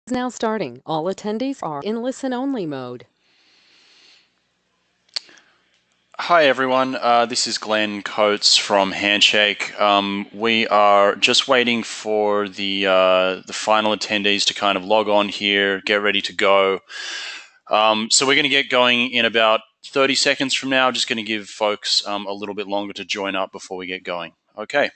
Now starting. All attendees are in listen-only mode. Hi everyone, this is Glenn Coates from Handshake. We are just waiting for the final attendees to kind of log on here, get ready to go. So we're going to get going in about 30 seconds from now. Just going to give folks a little bit longer to join up before we get going. Okay.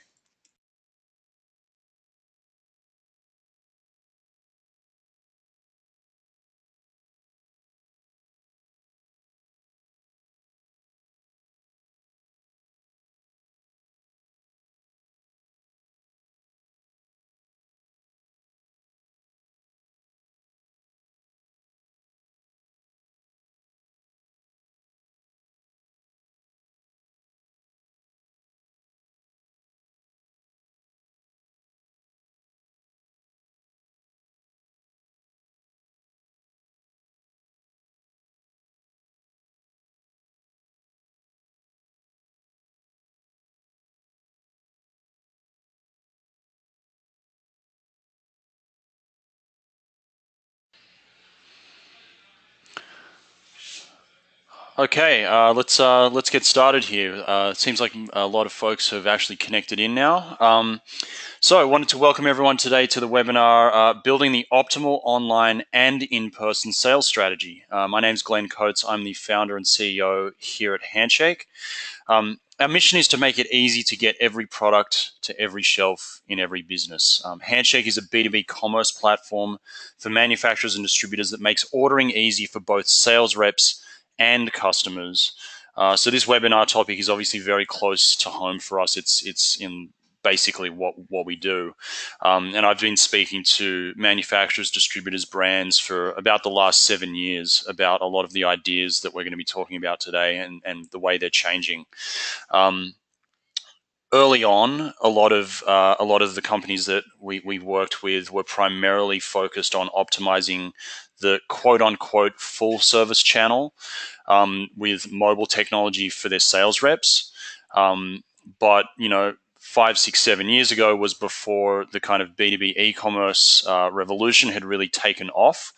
Okay, let's get started here. It seems like a lot of folks have actually connected in now. So I wanted to welcome everyone today to the webinar, Building the Optimal Online and In-Person Sales Strategy. My name is Glenn Coates. I'm the founder and CEO here at Handshake. Our mission is to make it easy to get every product to every shelf in every business. Handshake is a B2B commerce platform for manufacturers and distributors that makes ordering easy for both sales reps and customers. So this webinar topic is obviously very close to home for us. It's in basically what we do. And I've been speaking to manufacturers, distributors, brands for about the last 7 years about a lot of the ideas that we're going to be talking about today and the way they're changing. Early on, a lot of the companies that we worked with were primarily focused on optimizing the quote-unquote full-service channel with mobile technology for their sales reps. But, 5, 6, 7 years ago was before the kind of B2B e-commerce revolution had really taken off.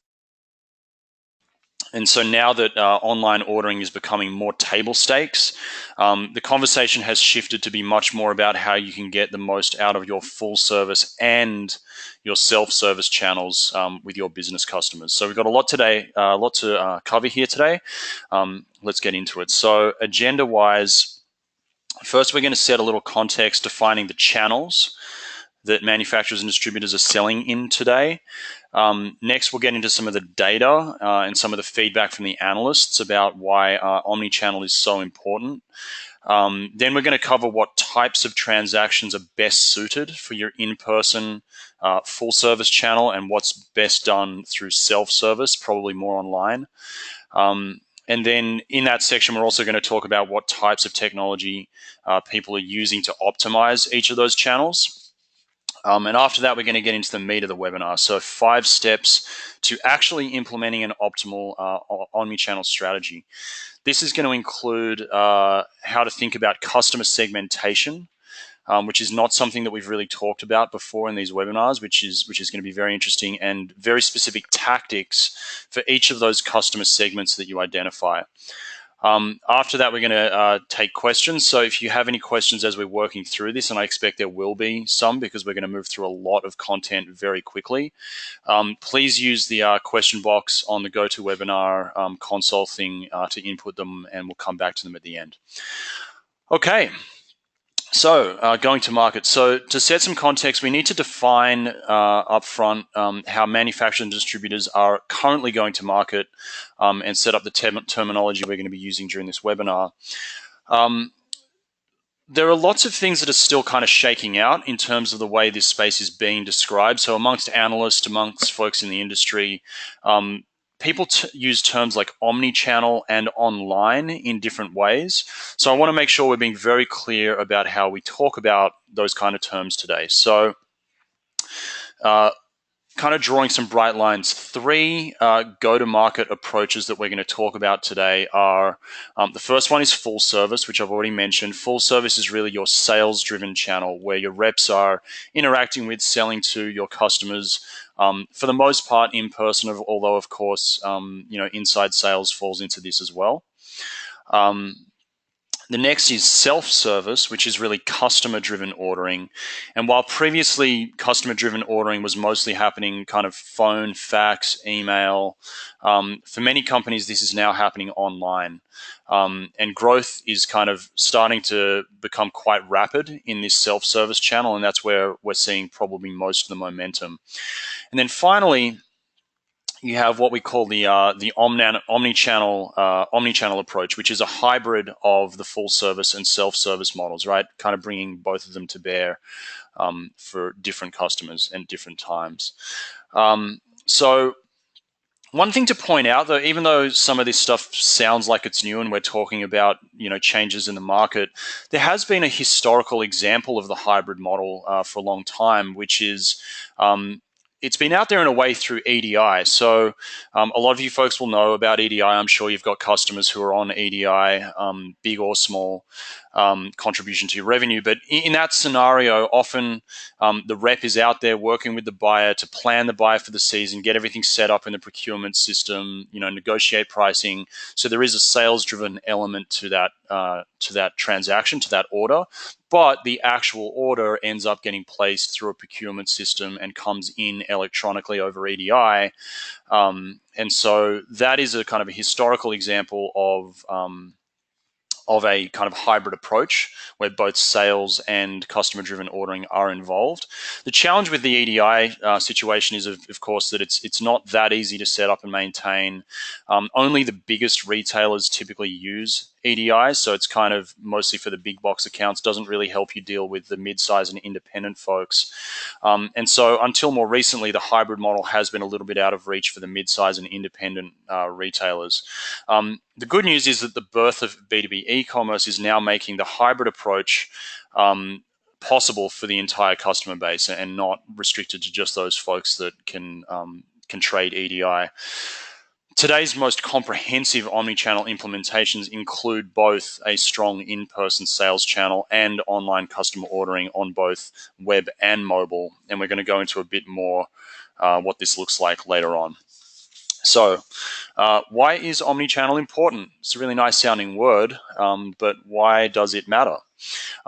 And so now that online ordering is becoming more table stakes, the conversation has shifted to be much more about how you can get the most out of your full service and your self-service channels with your business customers. So we've got a lot today, a lot to cover here today. Let's get into it. So agenda-wise, first we're going to set a little context defining the channels that manufacturers and distributors are selling in today. Next, we'll get into some of the data and some of the feedback from the analysts about why omnichannel is so important. Then we're going to cover what types of transactions are best suited for your in-person full service channel and what's best done through self-service, probably more online. And then in that section, we're also going to talk about what types of technology people are using to optimize each of those channels. And after that, we're going to get into the meat of the webinar. So 5 steps to actually implementing an optimal omnichannel strategy. This is going to include how to think about customer segmentation, which is not something that we've really talked about before in these webinars, which is going to be very interesting, and very specific tactics for each of those customer segments that you identify. After that, we're going to take questions. So if you have any questions as we're working through this, and I expect there will be some because we're going to move through a lot of content very quickly, please use the question box on the GoToWebinar console thing to input them, and we'll come back to them at the end. Okay. So going to market. So to set some context, we need to define upfront how manufacturers and distributors are currently going to market and set up the terminology we're going to be using during this webinar. There are lots of things that are still kind of shaking out in terms of the way this space is being described. So amongst analysts, amongst folks in the industry, people use terms like omnichannel and online in different ways. So I want to make sure we're being very clear about how we talk about those kind of terms today. So kind of drawing some bright lines, 3 go-to-market approaches that we're going to talk about today are, the first one is full service, which I've already mentioned. Full service is really your sales-driven channel where your reps are interacting with, selling to your customers For the most part, in person, although of course, inside sales falls into this as well. The next is self-service, which is really customer-driven ordering. And while previously customer-driven ordering was mostly happening kind of phone, fax, email, for many companies, this is now happening online. And growth is kind of starting to become quite rapid in this self-service channel, and that's where we're seeing probably most of the momentum. And then finally, you have what we call the omnichannel approach, which is a hybrid of the full service and self-service models, right? Kind of bringing both of them to bear for different customers and different times. So one thing to point out, though, even though some of this stuff sounds like it's new and we're talking about changes in the market, there has been a historical example of the hybrid model for a long time, which is it's been out there in a way through EDI. So a lot of you folks will know about EDI. I'm sure you've got customers who are on EDI, big or small, contribution to your revenue. But in that scenario, often the rep is out there working with the buyer to plan the buy for the season, get everything set up in the procurement system, negotiate pricing. So there is a sales-driven element to that transaction, to that order. But the actual order ends up getting placed through a procurement system and comes in electronically over EDI. And so that is a kind of a historical example of a kind of hybrid approach where both sales and customer-driven ordering are involved. The challenge with the EDI situation is, of course, that it's not that easy to set up and maintain. Only the biggest retailers typically use EDI, so it's kind of mostly for the big box accounts, doesn't really help you deal with the mid-size and independent folks. And so until more recently, the hybrid model has been a little bit out of reach for the mid-size and independent retailers. The good news is that the birth of B2B e-commerce is now making the hybrid approach possible for the entire customer base and not restricted to just those folks that can trade EDI. Today's most comprehensive omnichannel implementations include both a strong in-person sales channel and online customer ordering on both web and mobile. And we're going to go into a bit more what this looks like later on. So why is omnichannel important? It's a really nice sounding word, but why does it matter?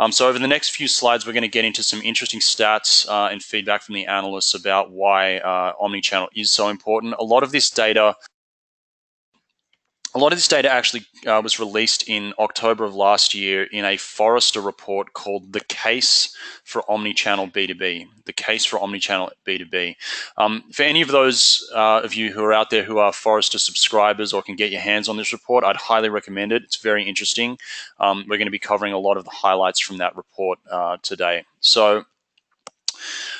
So over the next few slides, we're going to get into some interesting stats and feedback from the analysts about why omnichannel is so important. A lot of this data actually was released in October of last year in a Forrester report called The Case for Omnichannel B2B. The Case for Omnichannel B2B. For any of those of you who are out there who are Forrester subscribers or can get your hands on this report, I'd highly recommend it. It's very interesting. We're going to be covering a lot of the highlights from that report today. So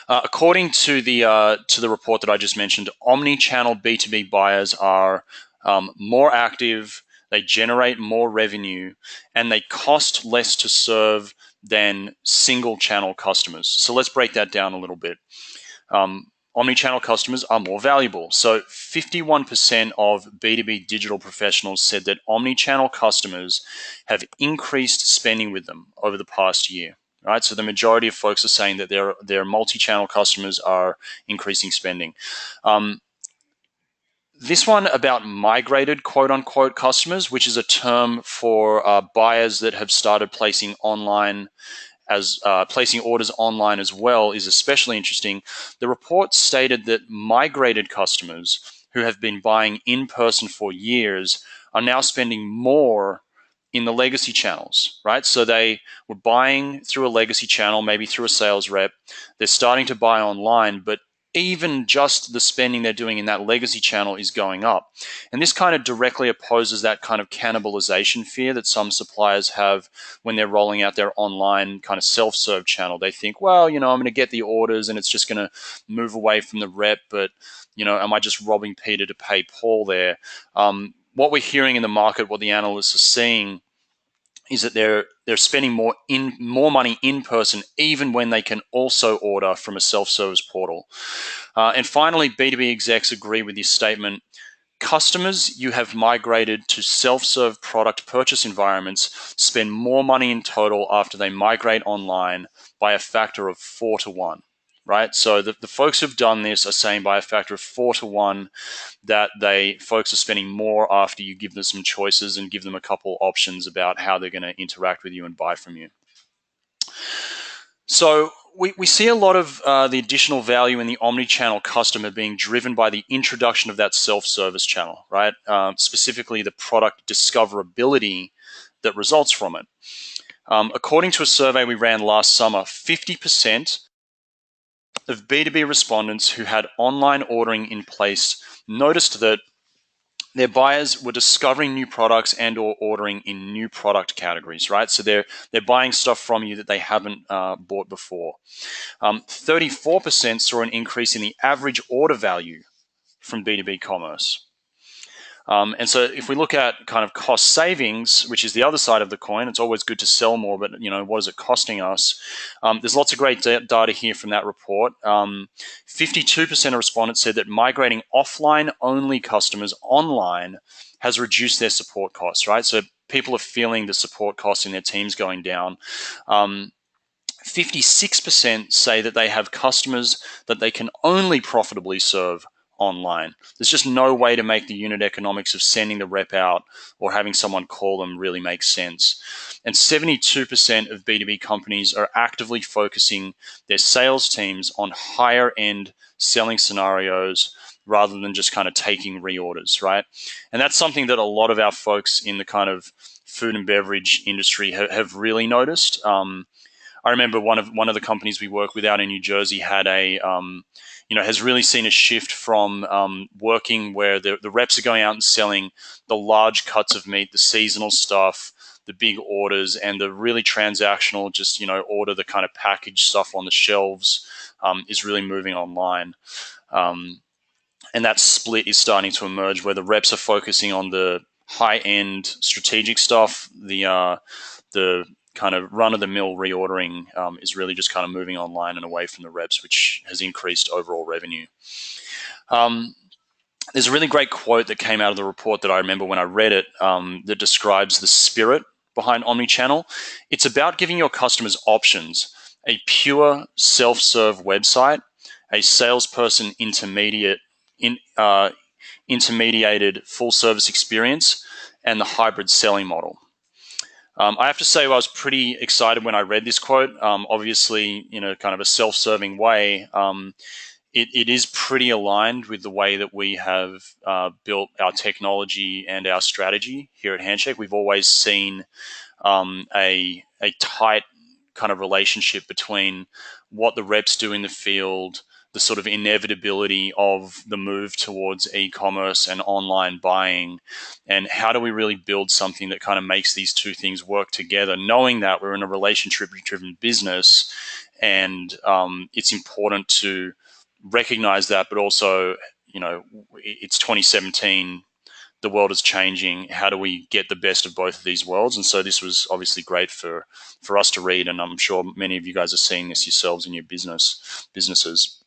according to the report that I just mentioned, omnichannel B2B buyers are more active, they generate more revenue, and they cost less to serve than single channel customers. So let's break that down a little bit. Omnichannel customers are more valuable. So 51% of B2B digital professionals said that omnichannel customers have increased spending with them over the past year. Right? So the majority of folks are saying that their multi-channel customers are increasing spending. This one about migrated quote-unquote customers, which is a term for buyers that have started placing orders online as well, is especially interesting. The report stated that migrated customers who have been buying in person for years are now spending more in the legacy channels, right? So they were buying through a legacy channel, maybe through a sales rep. They're starting to buy online, but even just the spending they're doing in that legacy channel is going up. And this kind of directly opposes that kind of cannibalization fear that some suppliers have when they're rolling out their online kind of self-serve channel. They think, well, I'm going to get the orders and it's just going to move away from the rep, but, am I just robbing Peter to pay Paul there? What we're hearing in the market, what the analysts are seeing, is that they're spending more money in person, even when they can also order from a self-service portal. And finally, B2B execs agree with this statement. Customers you have migrated to self-serve product purchase environments spend more money in total after they migrate online by a factor of 4 to 1. right? So the folks who've done this are saying by a factor of 4 to 1 that folks are spending more after you give them some choices and give them a couple options about how they're going to interact with you and buy from you. So we see a lot of the additional value in the omni-channel customer being driven by the introduction of that self-service channel, right? Specifically the product discoverability that results from it. According to a survey we ran last summer, 50% of B2B respondents who had online ordering in place noticed that their buyers were discovering new products and or ordering in new product categories, right? So they're buying stuff from you that they haven't bought before. 34% saw an increase in the average order value from B2B commerce. And so if we look at kind of cost savings, which is the other side of the coin, it's always good to sell more, but what is it costing us? There's lots of great data here from that report. 52% of respondents said that migrating offline only customers online has reduced their support costs, right? So people are feeling the support costs in their teams going down. 56% say that they have customers that they can only profitably serve online. There's just no way to make the unit economics of sending the rep out or having someone call them really make sense. And 72% of B2B companies are actively focusing their sales teams on higher end selling scenarios rather than just kind of taking reorders, right? And that's something that a lot of our folks in the kind of food and beverage industry have really noticed. I remember one of the companies we work with out in New Jersey had has really seen a shift from working where the reps are going out and selling the large cuts of meat, the seasonal stuff, the big orders, and the really transactional, just order the kind of packaged stuff on the shelves is really moving online. And that split is starting to emerge where the reps are focusing on the high-end strategic stuff, the kind of run-of-the-mill reordering is really just kind of moving online and away from the reps, which has increased overall revenue. There's a really great quote that came out of the report that I remember when I read it that describes the spirit behind omnichannel. It's about giving your customers options: a pure self-serve website, a salesperson intermediated full-service experience, and the hybrid selling model. I have to say I was pretty excited when I read this quote. Obviously, kind of a self-serving way. It is pretty aligned with the way that we have built our technology and our strategy here at Handshake. We've always seen a tight kind of relationship between what the reps do in the field, the sort of inevitability of the move towards e-commerce and online buying, and how do we really build something that kind of makes these two things work together, knowing that we're in a relationship-driven business, and it's important to recognize that, but also, it's 2017, the world is changing. How do we get the best of both of these worlds? And so this was obviously great for us to read, and I'm sure many of you guys are seeing this yourselves in your businesses.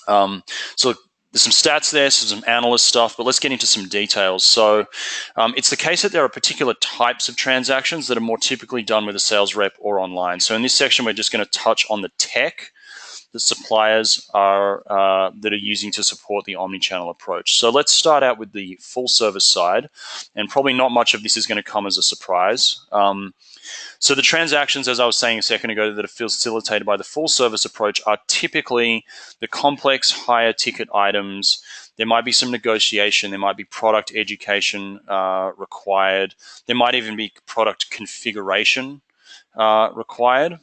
So there's some stats there, some analyst stuff, but let's get into some details. So it's the case that there are particular types of transactions that are more typically done with a sales rep or online. So in this section, we're just going to touch on the tech that suppliers are using to support the omnichannel approach. So let's start out with the full service side, and probably not much of this is going to come as a surprise. So the transactions, as I was saying a second ago, that are facilitated by the full service approach are typically the complex higher ticket items. There might be some negotiation. There might be product education required. There might even be product configuration required.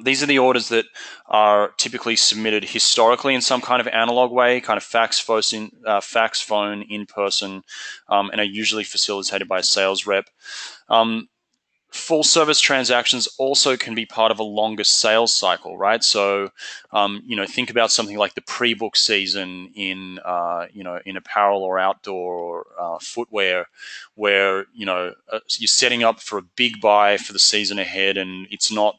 These are the orders that are typically submitted historically in some kind of analog way, kind of fax, phone, in person, and are usually facilitated by a sales rep. Full service transactions also can be part of a longer sales cycle, right? So, think about something like the pre-book season in apparel or outdoor or footwear, where you're setting up for a big buy for the season ahead, and it's not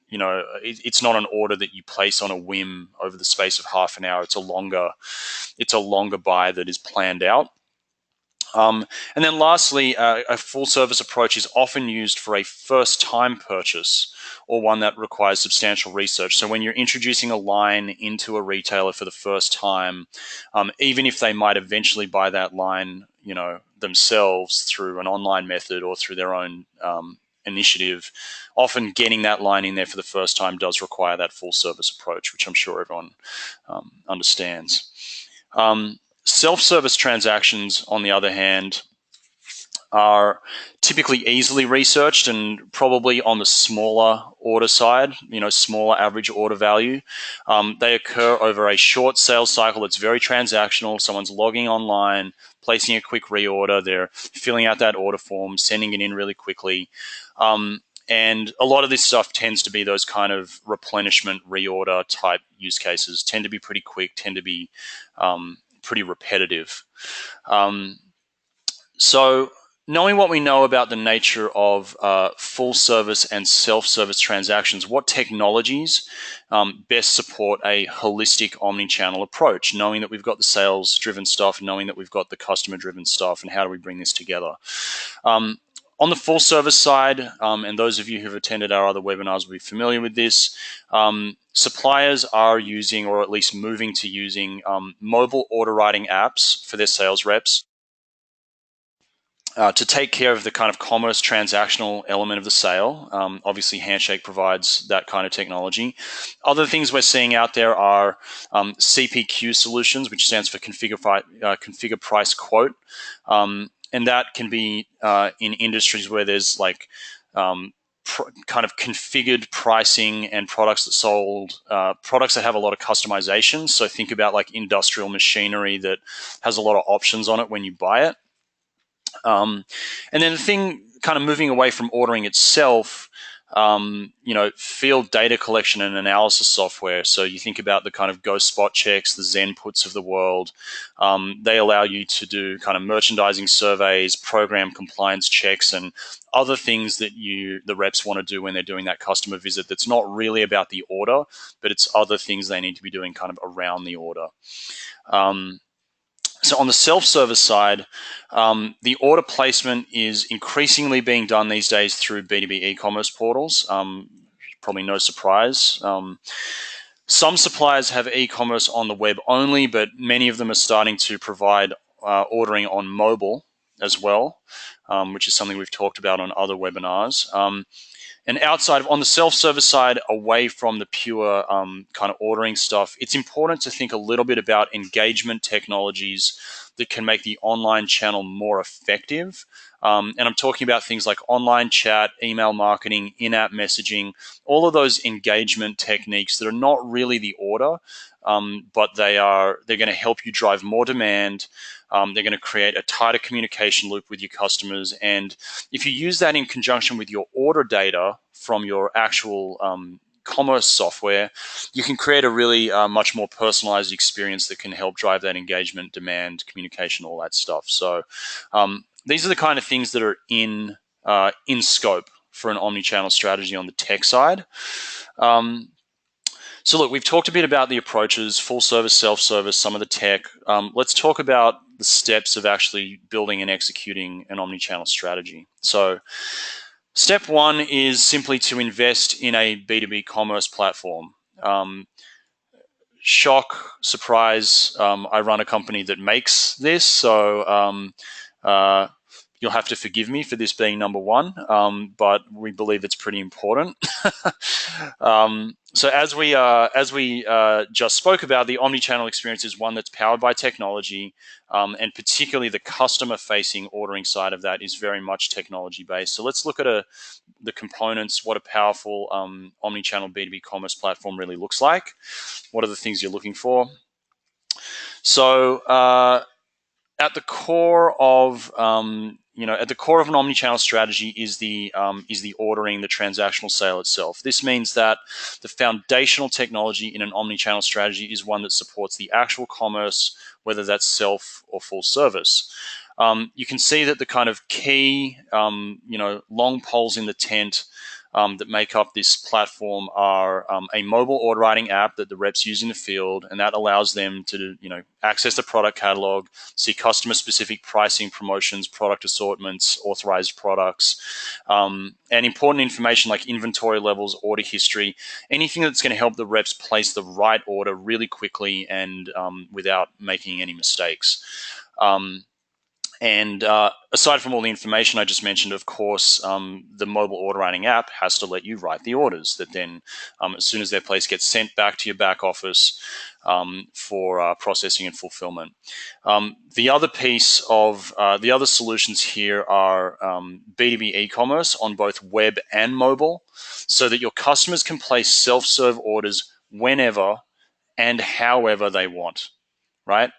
an order that you place on a whim over the space of half an hour. It's a longer buy that is planned out. And then lastly, a full service approach is often used for a first time purchase or one that requires substantial research. So when you're introducing a line into a retailer for the first time, even if they might eventually buy that line, themselves through an online method or through their own initiative, often getting that line in there for the first time does require that full service approach, which I'm sure everyone understands. Self-service transactions, on the other hand, are typically easily researched and probably on the smaller order side, smaller average order value. They occur over a short sales cycle that's very transactional. Someone's logging online, placing a quick reorder, they're filling out that order form, sending it in really quickly. And a lot of this stuff tends to be those kind of replenishment reorder type use cases, tend to be pretty quick, tend to be pretty repetitive. So knowing what we know about the nature of full service and self-service transactions, what technologies best support a holistic omni-channel approach, knowing that we've got the sales-driven stuff, knowing that we've got the customer-driven stuff, and how do we bring this together? On the full service side, and those of you who've attended our other webinars will be familiar with this, suppliers are using, or at least moving to using, mobile order writing apps for their sales reps to take care of the kind of commerce transactional element of the sale. Obviously, Handshake provides that kind of technology. Other things we're seeing out there are CPQ solutions, which stands for Configure Price Quote. And that can be in industries where there's like kind of configured pricing and products that have a lot of customization. So think about like industrial machinery that has a lot of options on it when you buy it. And then the thing kind of moving away from ordering itself, field data collection and analysis software. So you think about the kind of Go Spot Checks, the Zenputs of the world. They allow you to do kind of merchandising surveys, program compliance checks, and other things that the reps want to do when they're doing that customer visit that's not really about the order, but it's other things they need to be doing kind of around the order. So on the self-service side, the order placement is increasingly being done these days through B2B e-commerce portals. Probably no surprise. Some suppliers have e-commerce on the web only, but many of them are starting to provide ordering on mobile as well, which is something we've talked about on other webinars. And on the self-service side, away from the pure kind of ordering stuff, it's important to think a little bit about engagement technologies that can make the online channel more effective. And I'm talking about things like online chat, email marketing, in-app messaging, all of those engagement techniques that are not really the order, but they're going to help you drive more demand. They're going to create a tighter communication loop with your customers. And if you use that in conjunction with your order data from your actual commerce software, you can create a really much more personalized experience that can help drive that engagement, demand, communication, all that stuff. So these are the kind of things that are in scope for an omni-channel strategy on the tech side. So look, we've talked a bit about the approaches, full service, self-service, some of the tech. Let's talk about the steps of actually building and executing an omni-channel strategy. So step one is simply to invest in a B2B commerce platform. Shock, surprise, I run a company that makes this, so you'll have to forgive me for this being number one, but we believe it's pretty important. So as we just spoke about, the omni-channel experience is one that's powered by technology, and particularly the customer-facing ordering side of that is very much technology-based. So let's look at the components, what a powerful omni-channel B2B commerce platform really looks like. What are the things you're looking for? So at the core of at the core of an omni-channel strategy is the ordering, the transactional sale itself. This means that the foundational technology in an omni-channel strategy is one that supports the actual commerce, whether that's self or full service. You can see that the kind of key, long poles in the tent that make up this platform are a mobile order writing app that the reps use in the field, and that allows them to, access the product catalog, see customer-specific pricing, promotions, product assortments, authorized products, and important information like inventory levels, order history, anything that's going to help the reps place the right order really quickly and without making any mistakes. And aside from all the information I just mentioned, of course, the mobile order writing app has to let you write the orders that then, as soon as they're placed, get sent back to your back office for processing and fulfillment. The other piece of the other solutions here are B2B e-commerce on both web and mobile, so that your customers can place self-serve orders whenever and however they want, right?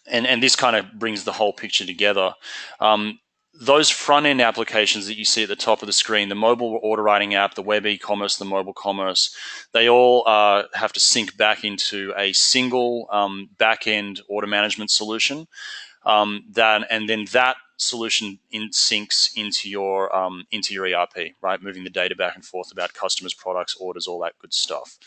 And this kind of brings the whole picture together. Those front-end applications that you see at the top of the screen, the mobile order writing app, the web e-commerce, the mobile commerce, they all have to sync back into a single back-end order management solution. And then that solution syncs into your ERP, right? Moving the data back and forth about customers, products, orders, all that good stuff.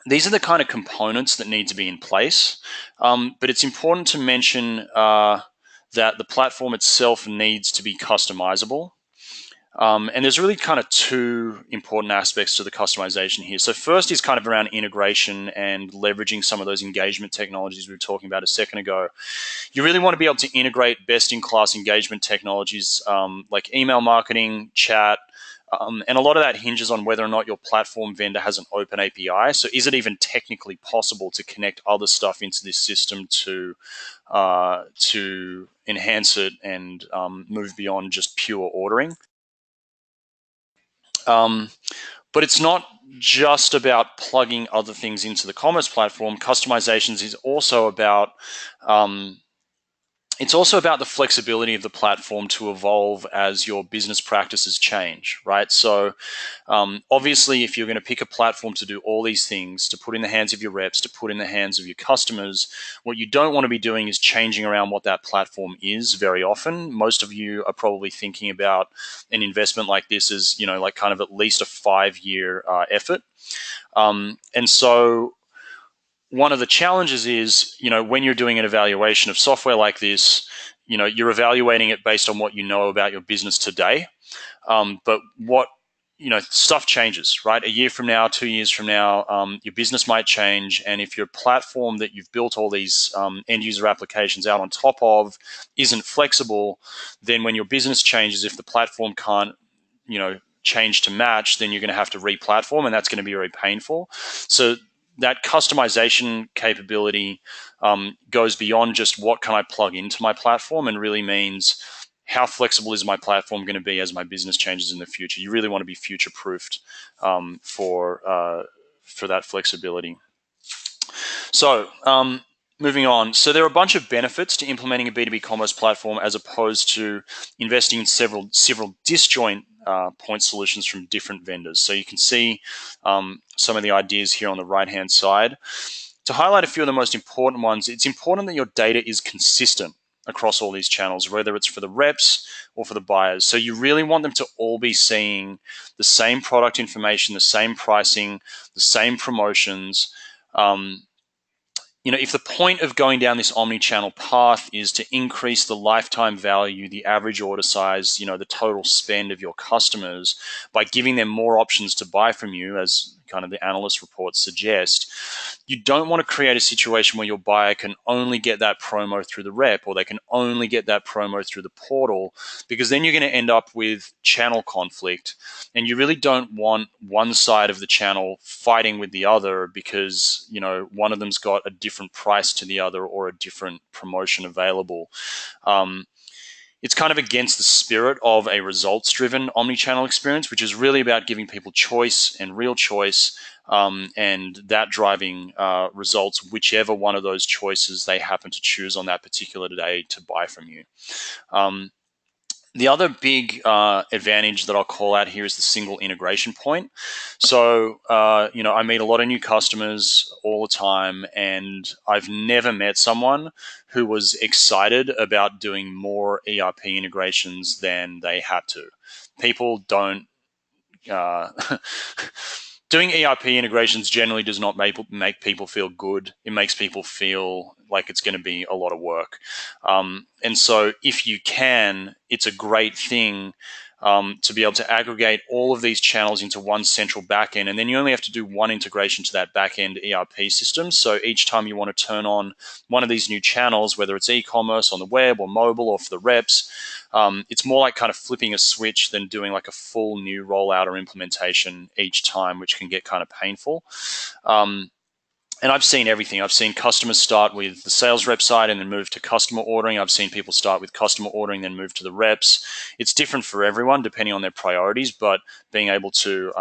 These are the kind of components that need to be in place, but it's important to mention that the platform itself needs to be customizable. And there's really kind of two important aspects to the customization here. So first is kind of around integration and leveraging some of those engagement technologies we were talking about a second ago. You really want to be able to integrate best-in-class engagement technologies like email marketing, chat, and a lot of that hinges on whether or not your platform vendor has an open API. So is it even technically possible to connect other stuff into this system to enhance it and move beyond just pure ordering? But it's not just about plugging other things into the commerce platform. Customizations is also about the flexibility of the platform to evolve as your business practices change, right? So obviously, if you're going to pick a platform to do all these things, to put in the hands of your reps, to put in the hands of your customers, what you don't want to be doing is changing around what that platform is very often. Most of you are probably thinking about an investment like this as, like kind of at least a 5-year effort. And so one of the challenges is, when you're doing an evaluation of software like this, you're evaluating it based on what you know about your business today. But stuff changes, right? A year from now, 2 years from now, your business might change. And if your platform that you've built all these end user applications out on top of isn't flexible, then when your business changes, if the platform can't, change to match, then you're going to have to re-platform, and that's going to be very painful. So that customization capability goes beyond just what can I plug into my platform, and really means how flexible is my platform going to be as my business changes in the future. You really want to be future-proofed for that flexibility. So moving on. So there are a bunch of benefits to implementing a B2B commerce platform as opposed to investing in several disjoint point solutions from different vendors. So you can see some of the ideas here on the right-hand side. To highlight a few of the most important ones, it's important that your data is consistent across all these channels, whether it's for the reps or for the buyers. So you really want them to all be seeing the same product information, the same pricing, the same promotions. If the point of going down this omni-channel path is to increase the lifetime value, the average order size, the total spend of your customers by giving them more options to buy from you, as kind of the analyst reports suggest, you don't want to create a situation where your buyer can only get that promo through the rep, or they can only get that promo through the portal, because then you're going to end up with channel conflict. And you really don't want one side of the channel fighting with the other because, one of them's got a different price to the other or a different promotion available. It's kind of against the spirit of a results-driven omni-channel experience, which is really about giving people choice and real choice, and that driving results, whichever one of those choices they happen to choose on that particular day to buy from you. The other big advantage that I'll call out here is the single integration point. So, I meet a lot of new customers all the time, and I've never met someone who was excited about doing more ERP integrations than they had to. People don't. Uh, Doing ERP integrations generally does not make people feel good. It makes people feel like it's going to be a lot of work. And so if you can, it's a great thing to be able to aggregate all of these channels into one central backend. And then you only have to do one integration to that backend ERP system. So each time you want to turn on one of these new channels, whether it's e-commerce on the web or mobile or for the reps, it's more like kind of flipping a switch than doing like a full new rollout or implementation each time, which can get kind of painful. And I've seen everything. I've seen customers start with the sales rep side and then move to customer ordering. I've seen people start with customer ordering, then move to the reps. It's different for everyone depending on their priorities, but being able to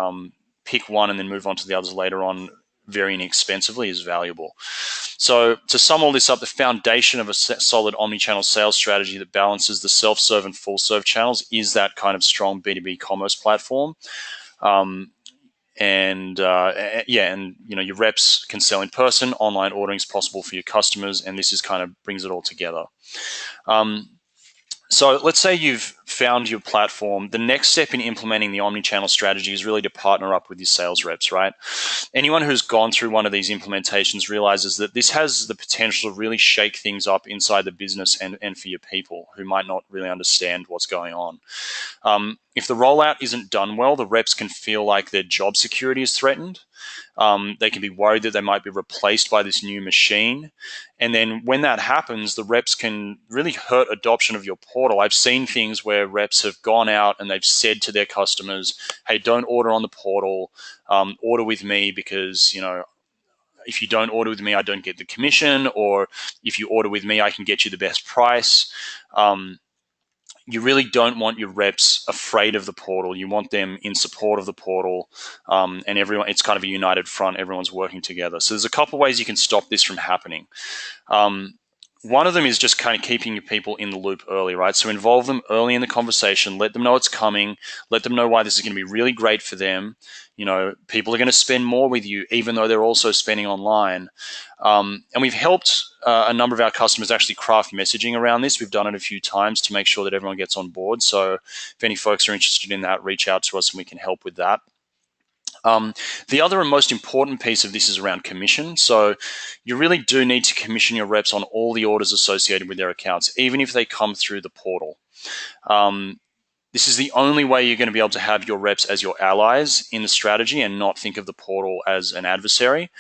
pick one and then move on to the others later on very inexpensively is valuable. So to sum all this up, the foundation of a solid omni-channel sales strategy that balances the self-serve and full-serve channels is that kind of strong B2B commerce platform. And your reps can sell in person. Online ordering is possible for your customers, and this is kind of brings it all together. So let's say you've found your platform. The next step in implementing the omni-channel strategy is really to partner up with your sales reps, right? Anyone who's gone through one of these implementations realizes that this has the potential to really shake things up inside the business and for your people who might not really understand what's going on. If the rollout isn't done well, the reps can feel like their job security is threatened. They can be worried that they might be replaced by this new machine. And then when that happens, the reps can really hurt adoption of your portal. I've seen things where reps have gone out and they've said to their customers, hey, don't order on the portal, order with me because, if you don't order with me, I don't get the commission, or if you order with me, I can get you the best price. You really don't want your reps afraid of the portal. You want them in support of the portal, and everyone. It's kind of a united front. Everyone's working together. So there's a couple of ways you can stop this from happening. One of them is just kind of keeping your people in the loop early, right? So involve them early in the conversation. Let them know it's coming. Let them know why this is going to be really great for them. People are going to spend more with you, even though they're also spending online. And we've helped a number of our customers actually craft messaging around this. We've done it a few times to make sure that everyone gets on board. So if any folks are interested in that, reach out to us and we can help with that. The other and most important piece of this is around commission. So you really do need to commission your reps on all the orders associated with their accounts, even if they come through the portal. This is the only way you're going to be able to have your reps as your allies in the strategy and not think of the portal as an adversary.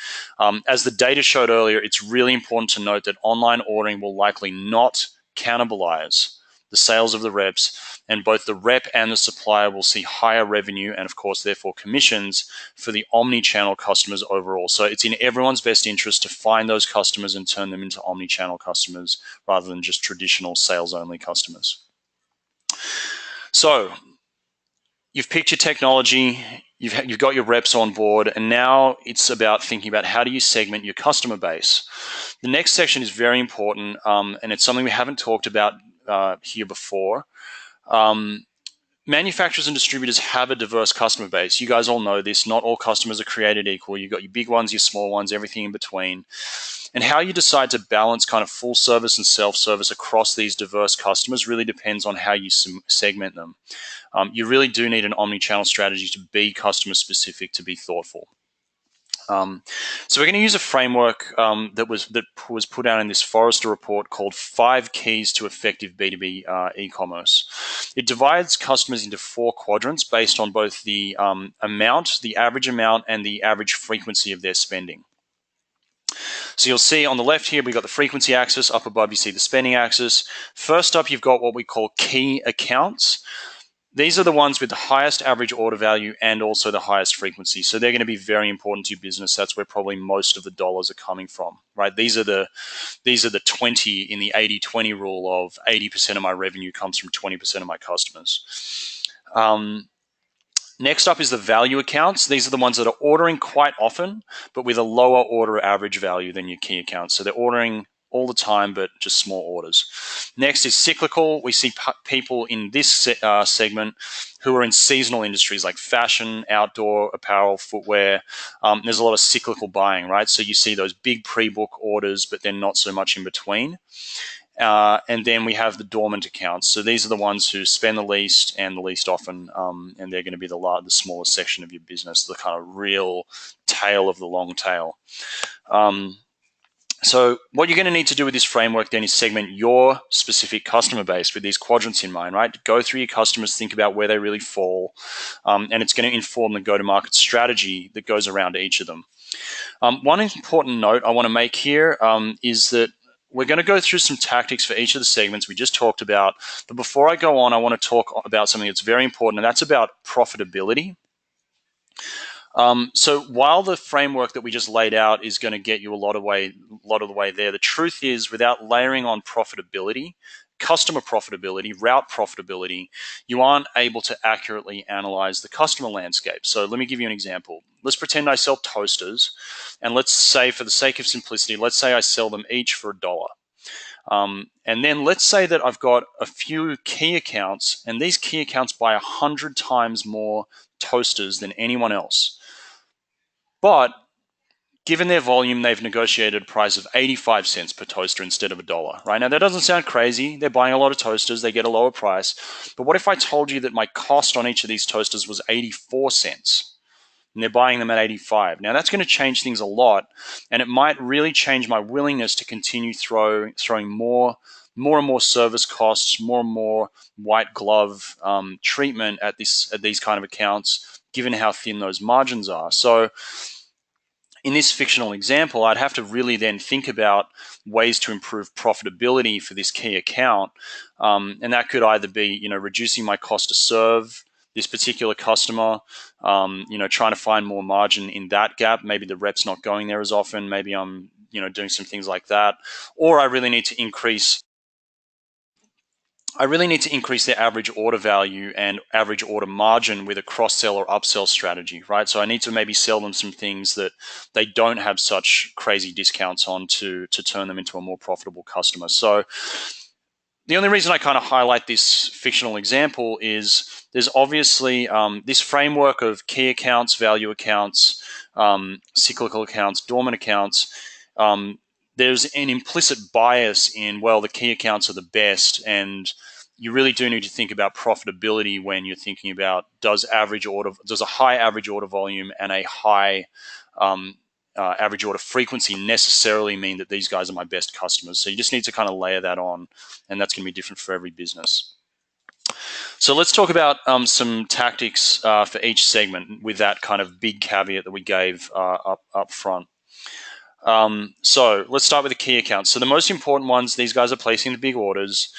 As the data showed earlier, it's really important to note that online ordering will likely not cannibalize the sales of the reps, and both the rep and the supplier will see higher revenue and, of course, therefore commissions for the omni-channel customers overall. So it's in everyone's best interest to find those customers and turn them into omni-channel customers rather than just traditional sales-only customers. So you've picked your technology, you've got your reps on board, and now it's about thinking about how do you segment your customer base. The next section is very important, and it's something we haven't talked about here before. Manufacturers and distributors have a diverse customer base. You guys all know this. Not all customers are created equal. You've got your big ones, your small ones, everything in between. And how you decide to balance kind of full service and self-service across these diverse customers really depends on how you segment them. You really do need an omni-channel strategy to be customer specific, to be thoughtful. So we're going to use a framework that was put out in this Forrester report called 5 Keys to Effective B2B e-commerce. It divides customers into 4 quadrants based on both the amount, the average amount, and the average frequency of their spending. So you'll see on the left here, we've got the frequency axis. Up above, you see the spending axis. First up, you've got what we call key accounts. These are the ones with the highest average order value and also the highest frequency. So they're going to be very important to your business. That's where probably most of the dollars are coming from, right? These are the 20 in the 80-20 rule of 80% of my revenue comes from 20% of my customers. Next up is the value accounts. These are the ones that are ordering quite often, but with a lower order average value than your key accounts. So they're ordering all the time, but just small orders. Next is cyclical. We see people in this segment who are in seasonal industries like fashion, outdoor, apparel, footwear. There's a lot of cyclical buying, right? So you see those big pre-book orders, but then not so much in between. And then we have the dormant accounts. So these are the ones who spend the least and the least often, and they're going to be the smallest section of your business, the kind of real tail of the long tail. So what you're going to need to do with this framework then is segment your specific customer base with these quadrants in mind, right? Go through your customers, think about where they really fall, and it's going to inform the go-to-market strategy that goes around each of them. One important note I want to make here is that we're going to go through some tactics for each of the segments we just talked about. But before I go on, I want to talk about something that's very important, and that's about profitability. So while the framework that we just laid out is going to get you a lot of the way there, the truth is without layering on profitability, customer profitability, route profitability, you aren't able to accurately analyze the customer landscape. So let me give you an example. Let's pretend I sell toasters, and let's say, for the sake of simplicity, let's say I sell them each for $1. And then let's say that I've got a few key accounts, and these key accounts buy 100 times more toasters than anyone else. But given their volume, they've negotiated a price of 85 cents per toaster instead of $1. Right now, that doesn't sound crazy. They're buying a lot of toasters. They get a lower price. But what if I told you that my cost on each of these toasters was 84 cents? And they're buying them at 85. Now, that's going to change things a lot, and it might really change my willingness to continue throwing more and more service costs, more and more white glove treatment at these kind of accounts, given how thin those margins are. So in this fictional example, I'd have to really then think about ways to improve profitability for this key account. And that could either be, reducing my cost to serve this particular customer, trying to find more margin in that gap. Maybe the rep's not going there as often. Maybe I'm, doing some things like that. Or I really need to increase their average order value and average order margin with a cross-sell or upsell strategy, right? So I need to maybe sell them some things that they don't have such crazy discounts on to turn them into a more profitable customer. So the only reason I kind of highlight this fictional example is there's obviously this framework of key accounts, value accounts, cyclical accounts, dormant accounts. There's an implicit bias in, well, the key accounts are the best, and you really do need to think about profitability when you're thinking about does a high average order volume and a high average order frequency necessarily mean that these guys are my best customers. So you just need to kind of layer that on, and that's going to be different for every business. So let's talk about some tactics for each segment with that kind of big caveat that we gave up front. So let's start with the key accounts. So the most important ones, these guys are placing the big orders.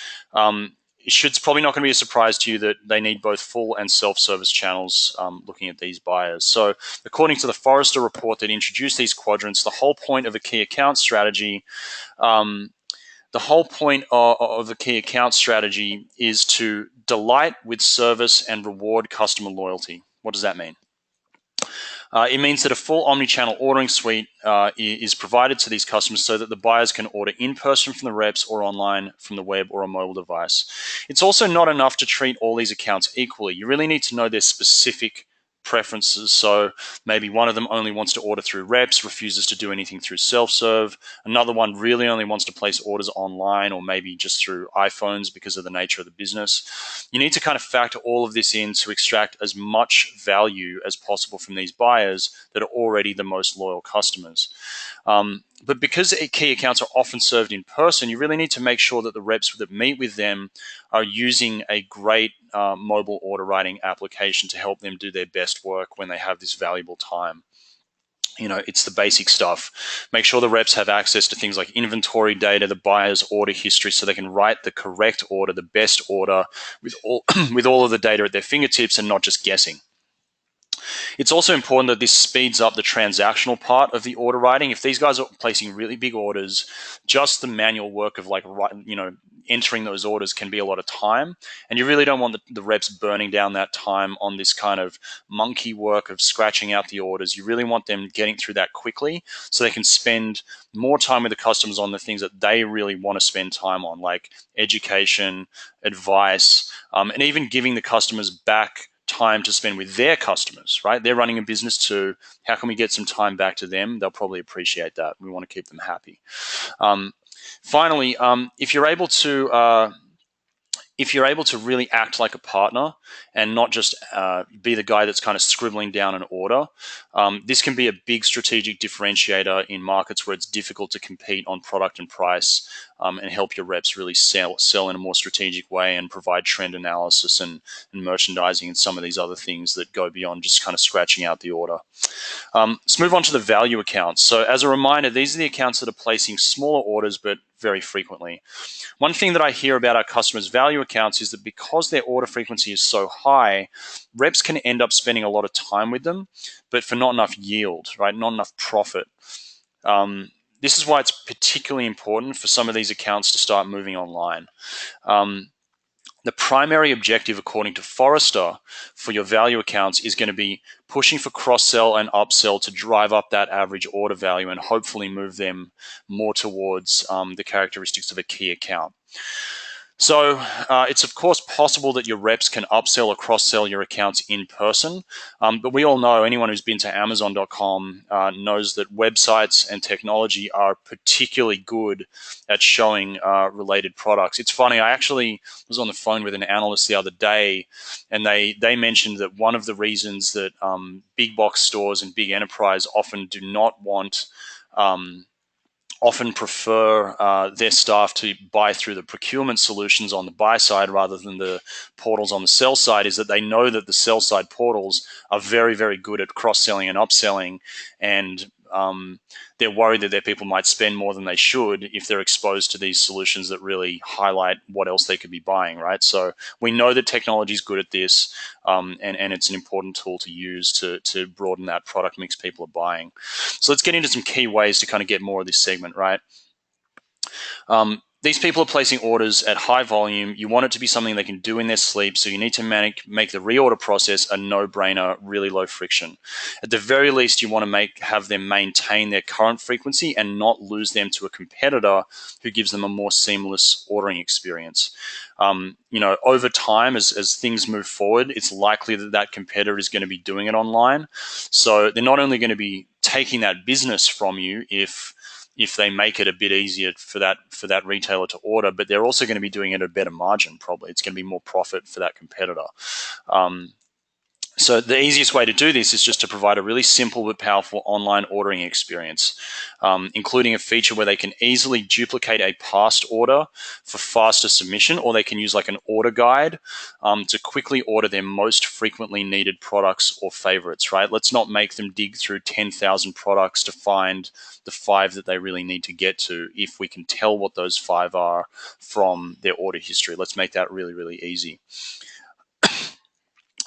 It's probably not going to be a surprise to you that they need both full and self-service channels looking at these buyers. So according to the Forrester report that introduced these quadrants, the whole point of a key account strategy is to delight with service and reward customer loyalty. What does that mean? It means that a full omnichannel ordering suite is provided to these customers so that the buyers can order in person from the reps or online from the web or a mobile device. It's also not enough to treat all these accounts equally. You really need to know their specific preferences. So maybe one of them only wants to order through reps, refuses to do anything through self-serve. Another one really only wants to place orders online or maybe just through iPhones because of the nature of the business. You need to kind of factor all of this in to extract as much value as possible from these buyers that are already the most loyal customers. But because key accounts are often served in person, you really need to make sure that the reps that meet with them are using a great mobile order writing application to help them do their best work when they have this valuable time. It's the basic stuff. Make sure the reps have access to things like inventory data, the buyer's order history, so they can write the correct order, the best order, with all of the data at their fingertips and not just guessing. It's also important that this speeds up the transactional part of the order writing. If these guys are placing really big orders, just the manual work of entering those orders can be a lot of time, and you really don't want the reps burning down that time on this kind of monkey work of scratching out the orders. You really want them getting through that quickly so they can spend more time with the customers on the things that they really want to spend time on, like education, advice, and even giving the customers back time to spend with their customers, right? They're running a business too. How can we get some time back to them? They'll probably appreciate that. We want to keep them happy. Finally, if you're able to really act like a partner and not just be the guy that's kind of scribbling down an order, this can be a big strategic differentiator in markets where it's difficult to compete on product and price, and help your reps really sell in a more strategic way and provide trend analysis and merchandising and some of these other things that go beyond just kind of scratching out the order. Let's move on to the value accounts. So as a reminder, these are the accounts that are placing smaller orders but very frequently. One thing that I hear about our customers' value accounts is that because their order frequency is so high, reps can end up spending a lot of time with them, but for not enough yield, right? Not enough profit. This is why it's particularly important for some of these accounts to start moving online. The primary objective, according to Forrester, for your value accounts is going to be pushing for cross-sell and upsell to drive up that average order value and hopefully move them more towards the characteristics of a key account. So it's of course possible that your reps can upsell or cross-sell your accounts in person, but we all know, anyone who's been to Amazon.com knows that websites and technology are particularly good at showing related products. It's funny, I actually was on the phone with an analyst the other day, and they mentioned that one of the reasons that big box stores and big enterprise often do not want often prefer their staff to buy through the procurement solutions on the buy side rather than the portals on the sell side is that they know that the sell side portals are very, very good at cross-selling and upselling, and they're worried that their people might spend more than they should if they're exposed to these solutions that really highlight what else they could be buying, right? So we know that technology is good at this, and it's an important tool to use to broaden that product mix people are buying. So let's get into some key ways to kind of get more of this segment, right? These people are placing orders at high volume. You want it to be something they can do in their sleep, so you need to make the reorder process a no-brainer, really low friction. At the very least, you want to have them maintain their current frequency and not lose them to a competitor who gives them a more seamless ordering experience. Over time, as things move forward, it's likely that that competitor is going to be doing it online. So they're not only going to be taking that business from you if they make it a bit easier for that retailer to order, but they're also going to be doing it at a better margin, probably. It's going to be more profit for that competitor. So the easiest way to do this is just to provide a really simple but powerful online ordering experience, including a feature where they can easily duplicate a past order for faster submission, or they can use like an order guide to quickly order their most frequently needed products or favorites, right? Let's not make them dig through 10,000 products to find the 5 that they really need to get to if we can tell what those 5 are from their order history. Let's make that really, really easy.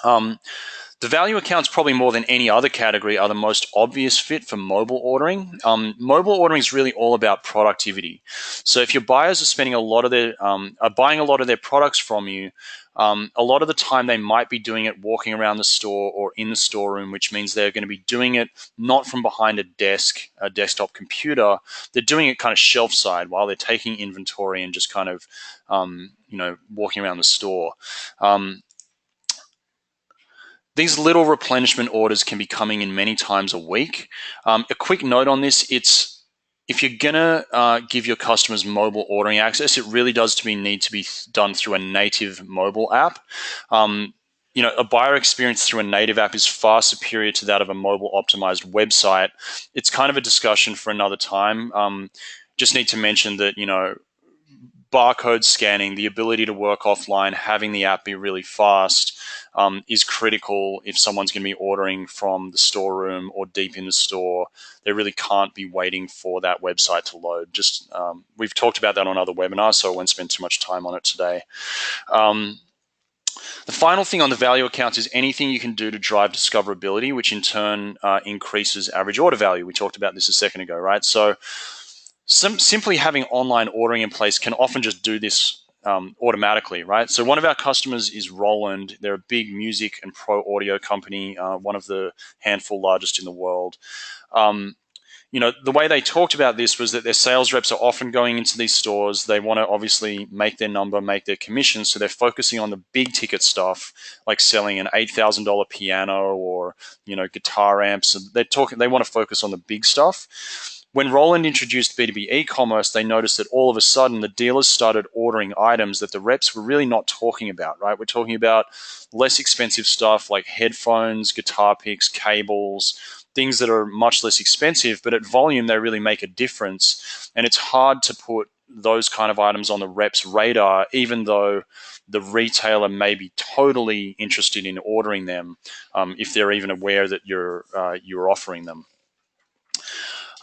The value accounts, probably more than any other category, are the most obvious fit for mobile ordering. Mobile ordering is really all about productivity. So if your buyers are spending buying a lot of their products from you, a lot of the time they might be doing it walking around the store or in the storeroom, which means they're going to be doing it not from behind a desktop computer. They're doing it kind of shelf side while they're taking inventory and just kind of, walking around the store. These little replenishment orders can be coming in many times a week. A quick note on this, if you're going to give your customers mobile ordering access, it really does need to be done through a native mobile app. A buyer experience through a native app is far superior to that of a mobile optimized website. It's kind of a discussion for another time. Just need to mention that, barcode scanning, the ability to work offline, having the app be really fast is critical if someone's going to be ordering from the storeroom or deep in the store. They really can't be waiting for that website to load. We've talked about that on other webinars, so I won't spend too much time on it today. The final thing on the value accounts is anything you can do to drive discoverability, which in turn increases average order value. We talked about this a second ago, right? So simply having online ordering in place can often just do this automatically, right? So one of our customers is Roland. They're a big music and pro audio company, one of the handful largest in the world. The way they talked about this was that their sales reps are often going into these stores. They want to obviously make their number, make their commission. So they're focusing on the big ticket stuff, like selling an $8,000 piano or, guitar amps. They want to focus on the big stuff. When Roland introduced B2B e-commerce, they noticed that all of a sudden the dealers started ordering items that the reps were really not talking about, right? We're talking about less expensive stuff like headphones, guitar picks, cables, things that are much less expensive, but at volume, they really make a difference. And it's hard to put those kind of items on the rep's radar, even though the retailer may be totally interested in ordering them, if they're even aware that you're offering them.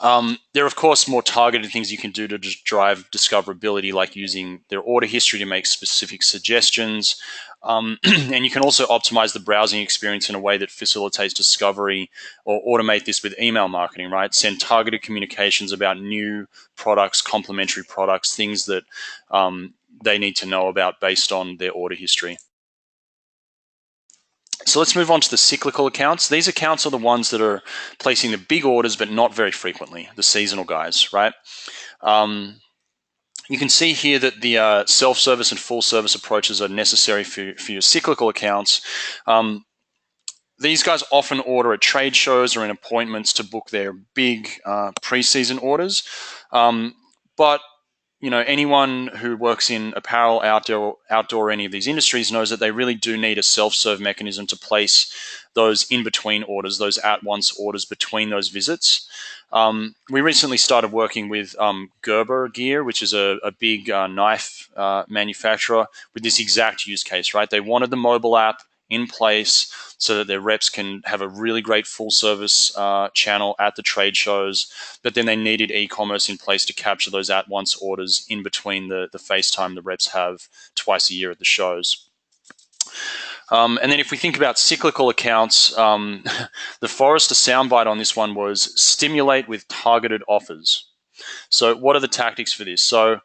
There are, of course, more targeted things you can do to just drive discoverability, like using their order history to make specific suggestions. And you can also optimize the browsing experience in a way that facilitates discovery, or automate this with email marketing, right? Send targeted communications about new products, complementary products, things that they need to know about based on their order history. So let's move on to the cyclical accounts. These accounts are the ones that are placing the big orders, but not very frequently, the seasonal guys, right? You can see here that the self-service and full-service approaches are necessary for your cyclical accounts. These guys often order at trade shows or in appointments to book their big pre-season orders. But anyone who works in apparel, outdoor, any of these industries knows that they really do need a self-serve mechanism to place those in-between orders, those at-once orders between those visits. We recently started working with Gerber Gear, which is a big knife manufacturer, with this exact use case, right? They wanted the mobile app in place so that their reps can have a really great full service channel at the trade shows, but then they needed e-commerce in place to capture those at-once orders in between the FaceTime the reps have twice a year at the shows. And then if we think about cyclical accounts, the Forrester soundbite on this one was stimulate with targeted offers. So what are the tactics for this? So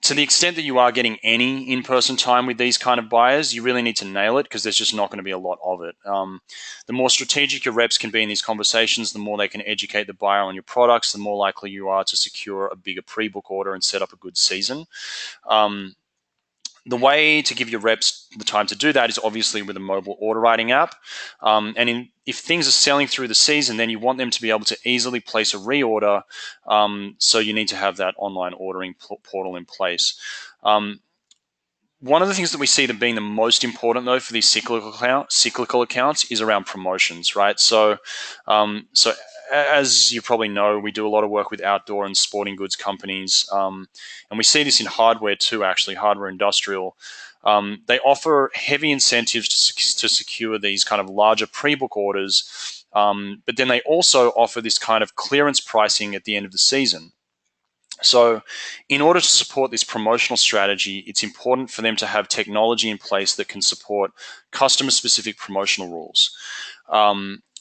to the extent that you are getting any in-person time with these kind of buyers, you really need to nail it, because there's just not going to be a lot of it. The more strategic your reps can be in these conversations, the more they can educate the buyer on your products, the more likely you are to secure a bigger pre-book order and set up a good season. The way to give your reps the time to do that is obviously with a mobile order writing app. If things are selling through the season, then you want them to be able to easily place a reorder. So you need to have that online ordering portal in place. One of the things that we see that being the most important, though, for these cyclical accounts is around promotions, right? So as you probably know, we do a lot of work with outdoor and sporting goods companies, and we see this in hardware too, actually, hardware industrial. They offer heavy incentives to secure these kind of larger pre-book orders, but then they also offer this kind of clearance pricing at the end of the season. So in order to support this promotional strategy, it's important for them to have technology in place that can support customer-specific promotional rules.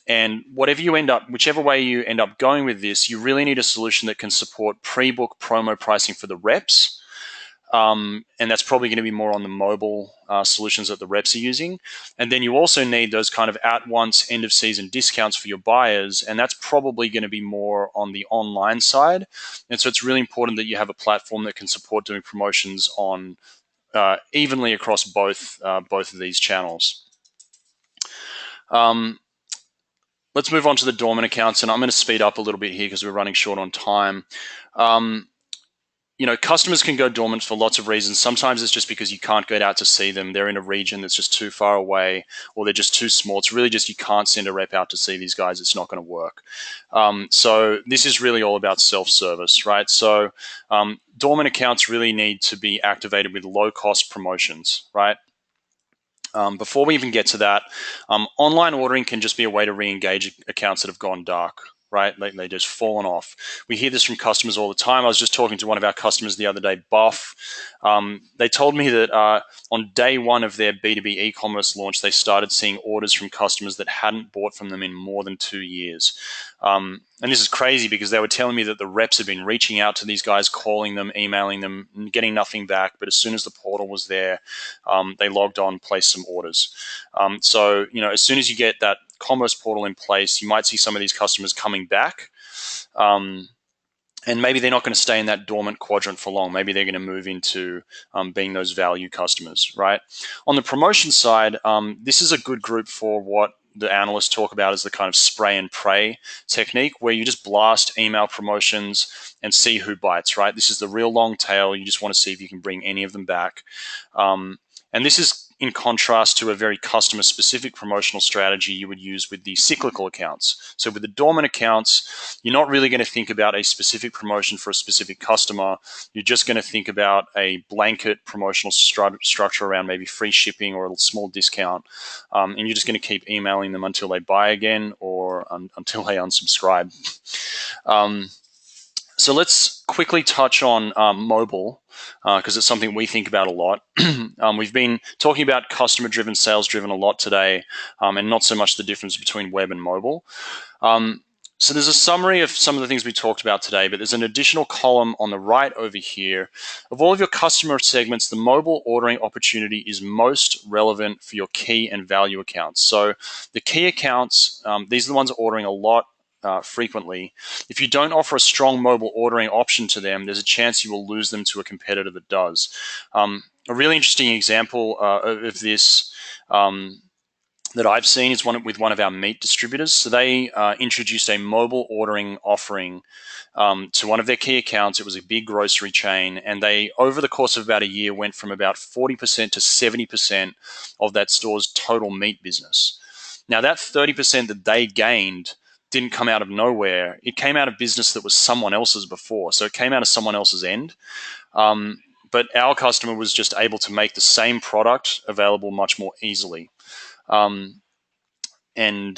And whichever way you end up going with this, you really need a solution that can support pre-book promo pricing for the reps. And that's probably going to be more on the mobile solutions that the reps are using. And then you also need those kind of at-once end-of-season discounts for your buyers, and that's probably going to be more on the online side. And so it's really important that you have a platform that can support doing promotions on evenly across both of these channels. Let's move on to the dormant accounts, and I'm going to speed up a little bit here because we're running short on time. Customers can go dormant for lots of reasons. Sometimes it's just because you can't get out to see them. They're in a region that's just too far away, or they're just too small. It's really just you can't send a rep out to see these guys. It's not going to work. So this is really all about self-service, right? So dormant accounts really need to be activated with low-cost promotions, right? Before we even get to that, online ordering can just be a way to re-engage accounts that have gone dark, right? They just fallen off. We hear this from customers all the time. I was just talking to one of our customers the other day, Buff. They told me that on day one of their B2B e-commerce launch, they started seeing orders from customers that hadn't bought from them in more than 2 years. and this is crazy because they were telling me that the reps had been reaching out to these guys, calling them, emailing them, getting nothing back. But as soon as the portal was there, they logged on, placed some orders. So, as soon as you get that commerce portal in place, you might see some of these customers coming back. And maybe they're not going to stay in that dormant quadrant for long. Maybe they're going to move into being those value customers, right? On the promotion side, this is a good group for what the analysts talk about as the kind of spray and pray technique, where you just blast email promotions and see who bites, right? This is the real long tail. You just want to see if you can bring any of them back. And this is in contrast to a very customer-specific promotional strategy you would use with the cyclical accounts. So with the dormant accounts, you're not really going to think about a specific promotion for a specific customer. You're just going to think about a blanket promotional structure around maybe free shipping or a small discount. And you're just going to keep emailing them until they buy again or until they unsubscribe. So let's quickly touch on mobile, because it's something we think about a lot. We've been talking about customer-driven, sales-driven a lot today, and not so much the difference between web and mobile. So there's a summary of some of the things we talked about today, but there's an additional column on the right over here. Of all of your customer segments, the mobile ordering opportunity is most relevant for your key and value accounts. So the key accounts, these are the ones ordering a lot, frequently. If you don't offer a strong mobile ordering option to them, there's a chance you will lose them to a competitor that does. A really interesting example of this that I've seen is with one of our meat distributors. So they introduced a mobile ordering offering to one of their key accounts. It was a big grocery chain, and they, over the course of about a year, went from about 40% to 70% of that store's total meat business. Now, that 30% that they gained didn't come out of nowhere. It came out of business that was someone else's before. So it came out of someone else's end. But our customer was just able to make the same product available much more easily. And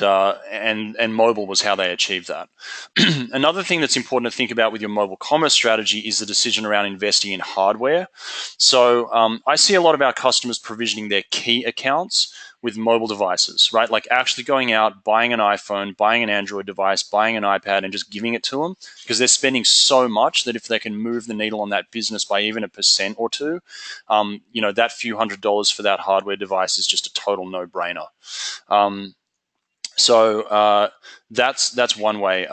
mobile was how they achieved that. Another thing that's important to think about with your mobile commerce strategy is the decision around investing in hardware. So I see a lot of our customers provisioning their key accounts with mobile devices, right? Like actually going out, buying an iPhone, buying an Android device, buying an iPad, and just giving it to them, because they're spending so much that if they can move the needle on that business by even 1% or 2%, that few $100s for that hardware device is just a total no-brainer. So that's one way.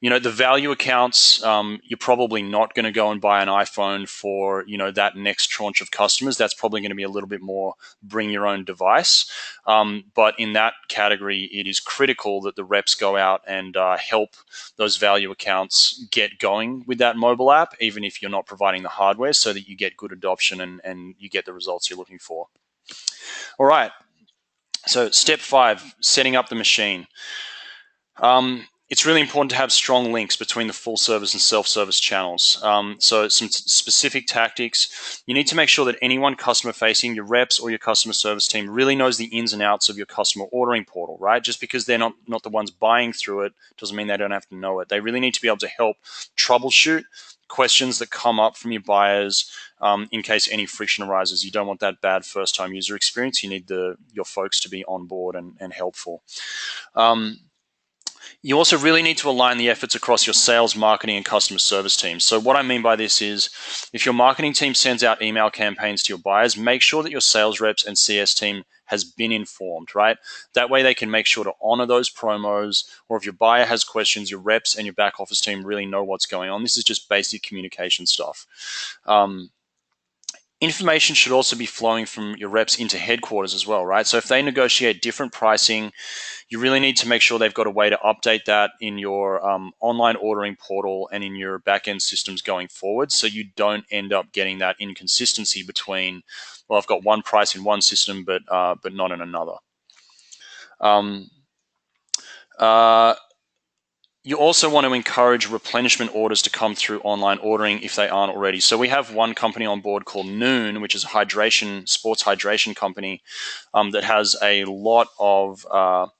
The value accounts, you're probably not going to go and buy an iPhone for, that next tranche of customers. That's probably going to be a little bit more bring your own device. But in that category, it is critical that the reps go out and help those value accounts get going with that mobile app, even if you're not providing the hardware, so that you get good adoption and you get the results you're looking for. All right. So step 5, setting up the machine. It's really important to have strong links between the full service and self-service channels. So some specific tactics. You need to make sure that anyone customer facing, your reps or your customer service team, really knows the ins and outs of your customer ordering portal, right? Just because they're not the ones buying through it doesn't mean they don't have to know it. They really need to be able to help troubleshoot questions that come up from your buyers in case any friction arises. You don't want that bad first-time user experience. You need your folks to be on board and helpful. You also really need to align the efforts across your sales, marketing, and customer service teams. So what I mean by this is, if your marketing team sends out email campaigns to your buyers, make sure that your sales reps and CS team has been informed, right? That way they can make sure to honor those promos, or if your buyer has questions, your reps and your back office team really know what's going on. This is just basic communication stuff. Information should also be flowing from your reps into headquarters as well, right? So if they negotiate different pricing, you really need to make sure they've got a way to update that in your online ordering portal and in your back-end systems going forward, so you don't end up getting that inconsistency between, well, I've got one price in one system, but not in another. You also want to encourage replenishment orders to come through online ordering if they aren't already. So we have one company on board called Noon, which is a sports hydration company that has a lot of that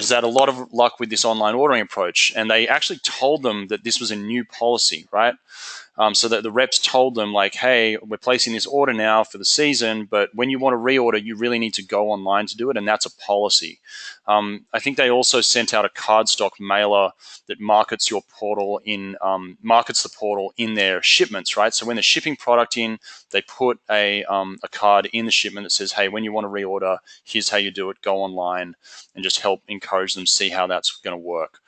has had a lot of luck with this online ordering approach. And they actually told them that this was a new policy, right? So that the reps told them like, hey, we're placing this order now for the season, but when you want to reorder, you really need to go online to do it, and that's a policy. I think they also sent out a cardstock mailer that markets your portal in markets the portal in their shipments, right? So when they're shipping product in, they put a card in the shipment that says, hey, when you want to reorder, here's how you do it. Go online, and just help encourage them see how that's going to work.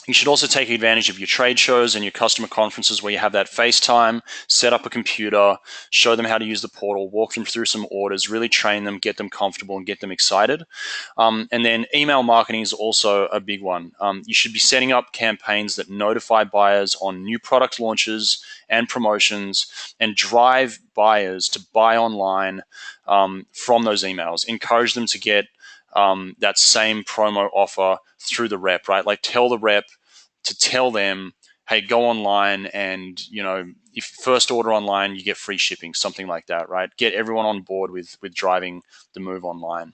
You should also take advantage of your trade shows and your customer conferences where you have that FaceTime, set up a computer, show them how to use the portal, walk them through some orders, really train them, get them comfortable, and get them excited. And then email marketing is also a big one. You should be setting up campaigns that notify buyers on new product launches and promotions and drive buyers to buy online from those emails. Encourage them to get that same promo offer through the rep, right? Like tell the rep to tell them, hey, go online and, if first order online, you get free shipping, something like that, right? Get everyone on board with driving the move online.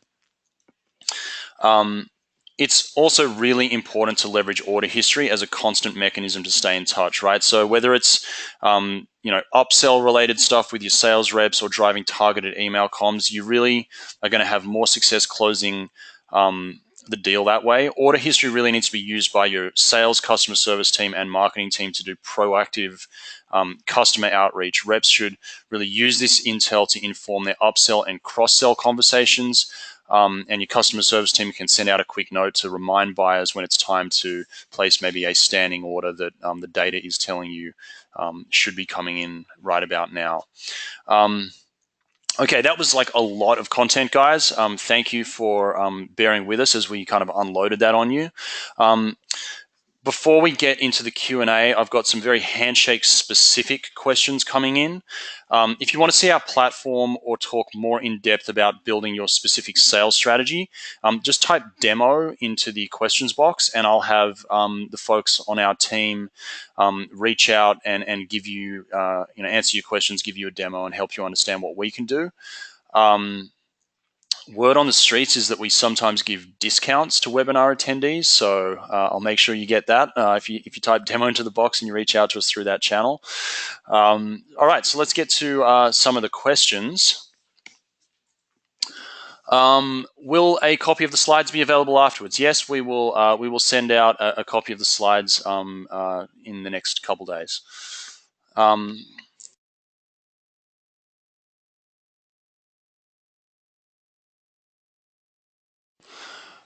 It's also really important to leverage order history as a constant mechanism to stay in touch, right? So whether it's, upsell related stuff with your sales reps or driving targeted email comms, you really are going to have more success closing the deal that way. Order history really needs to be used by your sales, customer service team, and marketing team to do proactive customer outreach. Reps should really use this intel to inform their upsell and cross-sell conversations. And your customer service team can send out a quick note to remind buyers when it's time to place maybe a standing order that the data is telling you should be coming in right about now. Okay, that was like a lot of content, guys. Thank you for bearing with us as we kind of unloaded that on you. Before we get into the Q&A, I've got some very Handshake-specific questions coming in. If you want to see our platform or talk more in depth about building your specific sales strategy, just type demo into the questions box, and I'll have the folks on our team reach out and give you, answer your questions, give you a demo, and help you understand what we can do. Word on the streets is that we sometimes give discounts to webinar attendees, so I'll make sure you get that if you type demo into the box and you reach out to us through that channel. All right, so let's get to some of the questions. Will a copy of the slides be available afterwards? Yes, we will. We will send out a copy of the slides in the next couple days.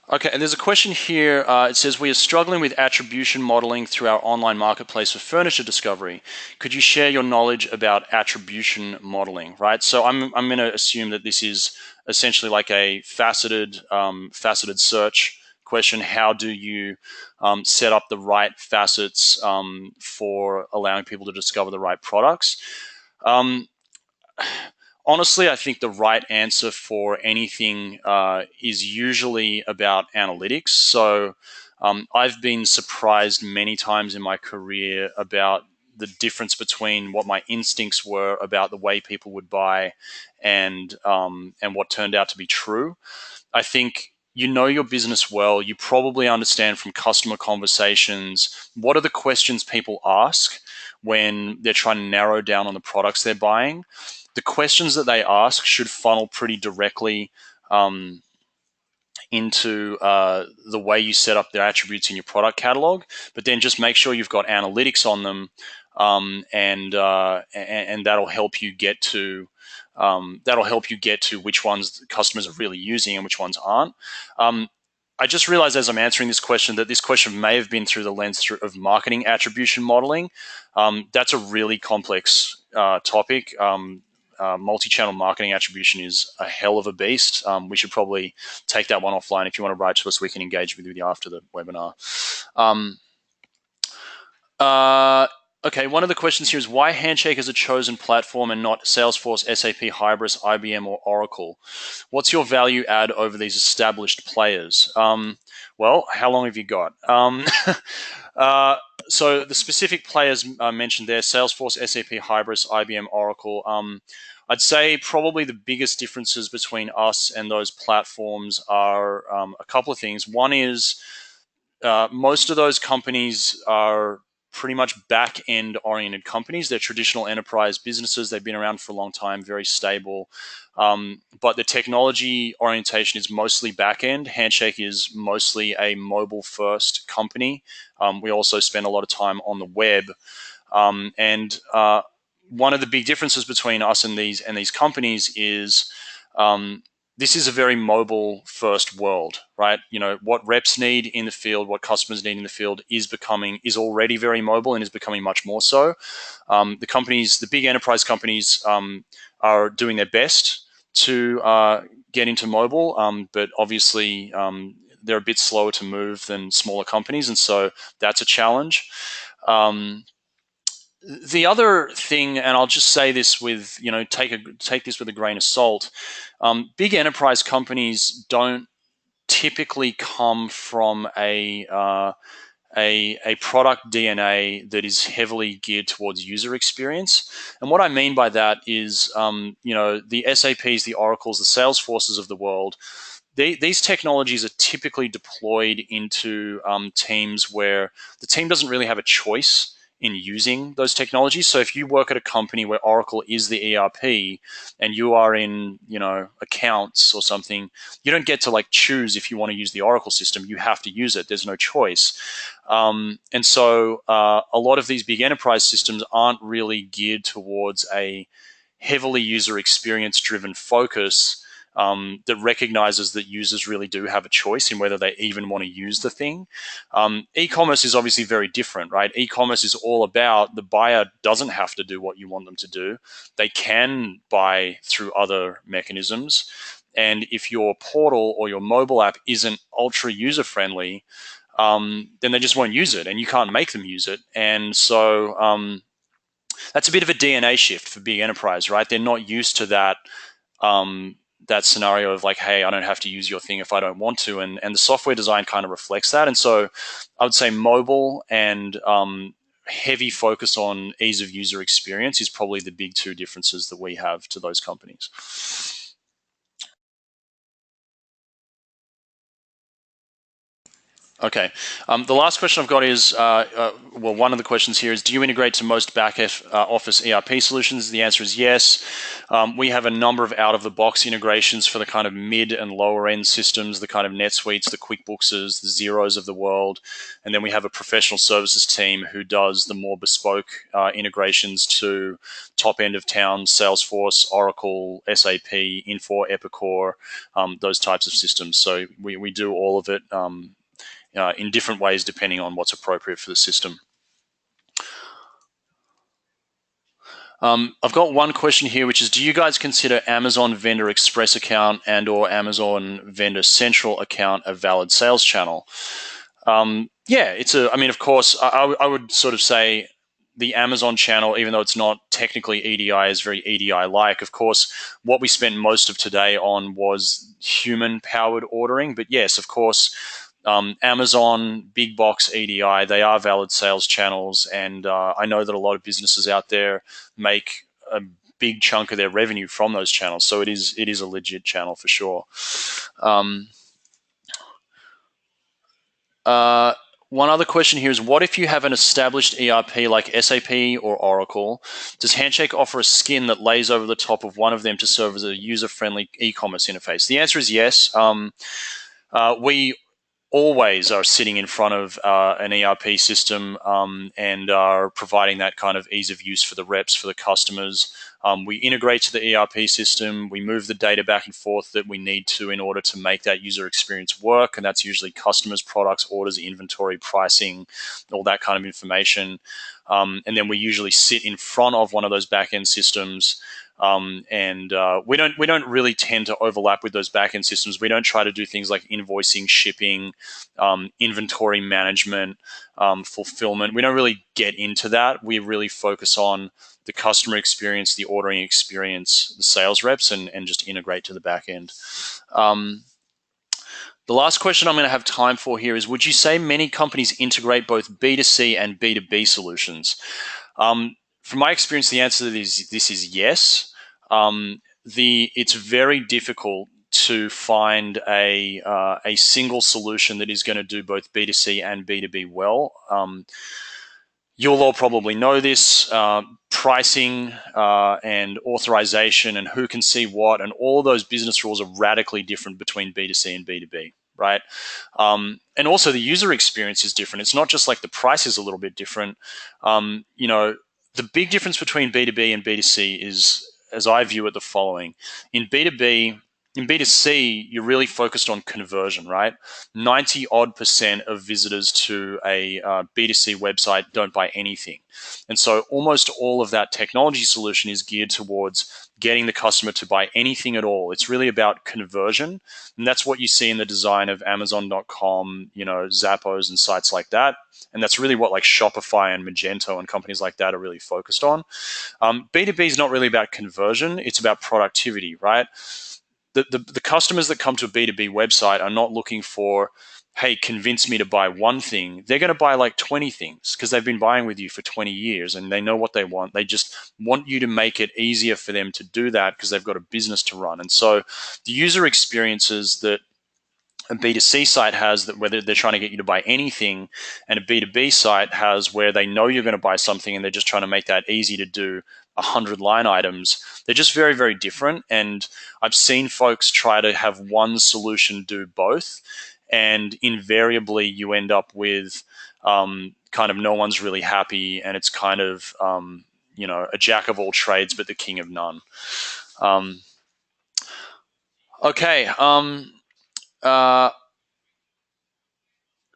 Okay, and there's a question here. It says, we are struggling with attribution modeling through our online marketplace for furniture discovery. Could you share your knowledge about attribution modeling, right? So I'm going to assume that this is essentially like a faceted search question. How do you set up the right facets for allowing people to discover the right products? Honestly, I think the right answer for anything is usually about analytics. So I've been surprised many times in my career about the difference between what my instincts were about the way people would buy and what turned out to be true. I think you know your business well. You probably understand from customer conversations what are the questions people ask when they're trying to narrow down on the products they're buying. The questions that they ask should funnel pretty directly into the way you set up their attributes in your product catalog, but then just make sure you've got analytics on them, and that'll help you get to which ones customers are really using and which ones aren't. I just realized as I'm answering this question that this question may have been through the lens of marketing attribution modeling. That's a really complex topic. Multi-channel marketing attribution is a hell of a beast. We should probably take that one offline. If you want to write to us, we can engage with you after the webinar. Okay, one of the questions here is why Handshake is a chosen platform and not Salesforce, SAP, Hybris, IBM, or Oracle? What's your value add over these established players? Well, how long have you got? So the specific players mentioned there, Salesforce, SAP, Hybris, IBM, Oracle. I'd say probably the biggest differences between us and those platforms are a couple of things. One is most of those companies are pretty much back-end oriented companies. They're traditional enterprise businesses. They've been around for a long time, very stable. But the technology orientation is mostly back-end. Handshake is mostly a mobile-first company. We also spend a lot of time on the web. One of the big differences between us and these companies is this is a very mobile first world, right? You know, what reps need in the field, what customers need in the field is already very mobile and is becoming much more so. The big enterprise companies are doing their best to get into mobile, but obviously they're a bit slower to move than smaller companies, and so that's a challenge. The other thing, and I'll just say this with, take this with a grain of salt. Big enterprise companies don't typically come from a product DNA that is heavily geared towards user experience. And what I mean by that is, the SAPs, the Oracles, the Salesforces of the world. These technologies are typically deployed into teams where the team doesn't really have a choice in using those technologies. So if you work at a company where Oracle is the ERP and you are in, accounts or something, you don't get to choose if you want to use the Oracle system. You have to use it. There's no choice. And so a lot of these big enterprise systems aren't really geared towards a heavily user experience driven focus that recognizes that users really do have a choice in whether they even want to use the thing. E-commerce is obviously very different, right? E-commerce is all about the buyer doesn't have to do what you want them to do. They can buy through other mechanisms. And if your portal or your mobile app isn't ultra user-friendly, then they just won't use it, and you can't make them use it. And so that's a bit of a DNA shift for big enterprise, right? They're not used to that that scenario of hey, I don't have to use your thing if I don't want to. And the software design kind of reflects that. And so I would say mobile and heavy focus on ease of user experience is probably the big two differences that we have to those companies. Okay. The last question I've got is, one of the questions here is, do you integrate to most back office ERP solutions? The answer is yes. We have a number of out-of-the-box integrations for the kind of mid and lower-end systems, the kind of NetSuites, the QuickBookses, the Xeros of the world. And then we have a professional services team who does the more bespoke integrations to top-end of town, Salesforce, Oracle, SAP, Infor, Epicor, those types of systems. So we do all of it in different ways depending on what's appropriate for the system. I've got one question here, which is, do you guys consider Amazon Vendor Express account and or Amazon Vendor Central account a valid sales channel? Yeah, of course, I would sort of say the Amazon channel, even though it's not technically EDI, is very EDI-like. Of course, what we spent most of today on was human-powered ordering. But yes, of course, Amazon, big box EDI, they are valid sales channels. And I know that a lot of businesses out there make a big chunk of their revenue from those channels. So it is a legit channel for sure. One other question here is, what if you have an established ERP like SAP or Oracle? Does Handshake offer a skin that lays over the top of one of them to serve as a user-friendly e-commerce interface? The answer is yes. We always are sitting in front of an ERP system and are providing that kind of ease of use for the reps, for the customers. We integrate to the ERP system. We move the data back and forth that we need to in order to make that user experience work. And that's usually customers, products, orders, inventory, pricing, all that kind of information. And then we usually sit in front of one of those back-end systems. We don't really tend to overlap with those back-end systems. We don't try to do things like invoicing, shipping, inventory management, fulfillment. We don't really get into that. We really focus on the customer experience, the ordering experience, the sales reps, and just integrate to the back end. The last question I'm going to have time for here is, would you say many companies integrate both B2C and B2B solutions? From my experience, the answer to this is yes. It's very difficult to find a single solution that is going to do both B2C and B2B well. You'll all probably know this. Pricing and authorization and who can see what and all those business rules are radically different between B2C and B2B, right? And also the user experience is different. It's not just like the price is a little bit different. The big difference between B2B and B2C is, as I view it, the following. In B2B, in B2C, you're really focused on conversion, right? 90 odd % of visitors to a B2C website don't buy anything. And so almost all of that technology solution is geared towards getting the customer to buy anything at all. It's really about conversion. And that's what you see in the design of Amazon.com, Zappos and sites like that. And that's really what like Shopify and Magento and companies like that are really focused on. B2B is not really about conversion. It's about productivity, right? The customers that come to a B2B website are not looking for, hey, convince me to buy one thing. They're going to buy like 20 things because they've been buying with you for 20 years and they know what they want. They just want you to make it easier for them to do that because they've got a business to run. And so the user experiences that a B2C site has, that whether they're trying to get you to buy anything, and a B2B site has where they know you're going to buy something and they're just trying to make that easy to do 100 line items. They're just very, very different. And I've seen folks try to have one solution do both. And invariably you end up with kind of no one's really happy. And it's kind of, a jack of all trades, but the king of none. Okay.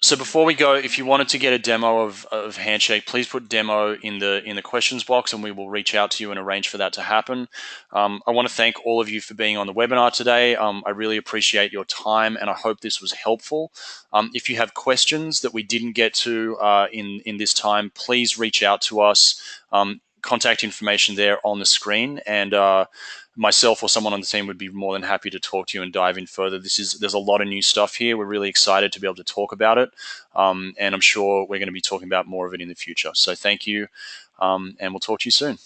So before we go, if you wanted to get a demo of Handshake, please put demo in the questions box and we will reach out to you and arrange for that to happen. I want to thank all of you for being on the webinar today. I really appreciate your time and I hope this was helpful. If you have questions that we didn't get to in this time, please reach out to us. Contact information there on the screen, and myself or someone on the team would be more than happy to talk to you and dive in further. There's a lot of new stuff here. We're really excited to be able to talk about it, and I'm sure we're going to be talking about more of it in the future. So thank you, and we'll talk to you soon.